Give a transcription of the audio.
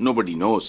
nobody knows.